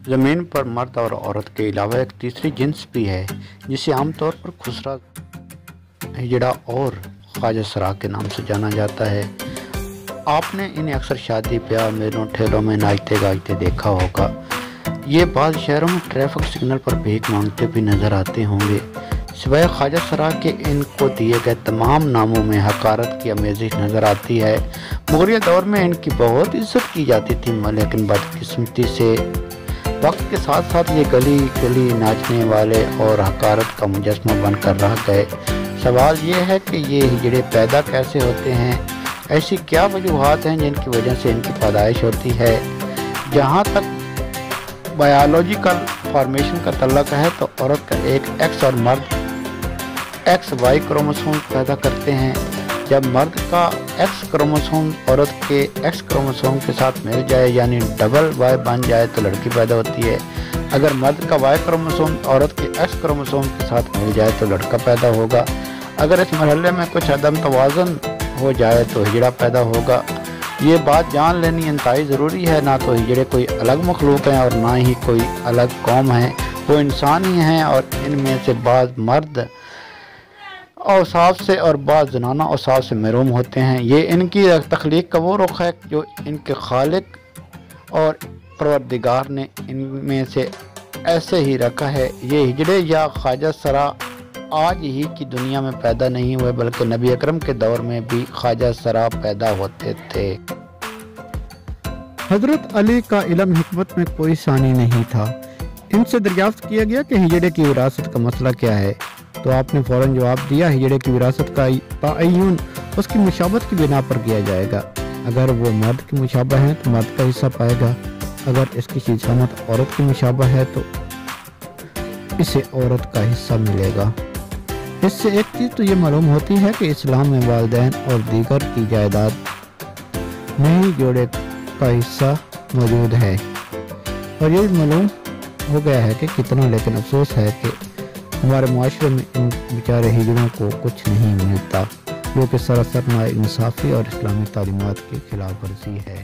ज़मीन पर मर्द और औरत के अलावा एक तीसरी जिन्स भी है जिसे आमतौर पर खुसरा, हिजड़ा और ख्वाजा सरा के नाम से जाना जाता है। आपने इन्हें अक्सर शादी ब्याह मेलों ठेलों में नाचते गाजते देखा होगा। ये बाद शहरों में ट्रैफिक सिग्नल पर भीख मांगते भी नजर आते होंगे। सिवाय ख्वाजा सरा के इनको दिए गए तमाम नामों में हकारत की आमेज़ी नज़र आती है। मुग़लिया दौर में इनकी बहुत इज्जत की जाती थी, लेकिन बदकिस्मती से वक्त के साथ साथ ये गली गली नाचने वाले और हकारत का मुजस्मा बनकर रह गए। सवाल ये है कि ये हिजड़े पैदा कैसे होते हैं, ऐसी क्या वजूहात हैं जिनकी वजह से इनकी पैदाइश होती है। जहाँ तक बायोलॉजिकल फॉर्मेशन का तल्लक है तो औरत का एक एक्स और मर्द XY क्रोमोसोम पैदा करते हैं। जब मर्द का X क्रोमोसोम औरत के X क्रोमोसोम के साथ मिल जाए यानी डबल Y बन जाए तो लड़की पैदा होती है। अगर मर्द का Y क्रोमोसोम औरत के X क्रोमोसोम के साथ मिल जाए तो लड़का पैदा होगा। अगर इस मरहले में कुछ अदम तवाज़ुन हो जाए तो हिजड़ा पैदा होगा। ये बात जान लेनी इंतहाई ज़रूरी है। ना तो हिजड़े कोई अलग मखलूक हैं और ना ही कोई अलग कौम है, वो इंसान ही हैं और इनमें से बाज़ मर्द औसाफ से और बाज़ ज़नाना औसाफ से महरूम होते हैं। ये इनकी तख्लीक का वो रुख है जो इनके खालिक और परवरदिगार ने इनमें से ऐसे ही रखा है। ये हिजड़े या ख्वाजा सरा आज ही की दुनिया में पैदा नहीं हुए, बल्कि नबी अकरम के दौर में भी ख्वाजा सरा पैदा होते थे। हज़रत अली का इल्म हिकमत में कोई सानी नहीं था। इनसे दरियाफ्त किया गया कि हिजड़े की विरासत का मसला क्या है, तो आपने फ़ौरन जवाब दिया, हिजड़े की विरासत का तअय्युन उसकी मुशाबत की बिना पर किया जाएगा। अगर वो मर्द की मुशाबह है तो मर्द का हिस्सा पाएगा, अगर इसकी शीशामत औरत की मुशाबह है तो इसे औरत का हिस्सा मिलेगा। इससे एक चीज़ तो ये मालूम होती है कि इस्लाम में वालिदैन और दीगर की जायदाद में ही जोड़े का हिस्सा मौजूद है। और ये मालूम हो गया है कि कितना लेकिन अफसोस है कि हमारे मुआशरे में इन बेचारे हिजड़ों को कुछ नहीं मिलता, जो कि सरासर नाइंसाफ़ी और इस्लामी तालीमात की खिलाफ वर्जी है।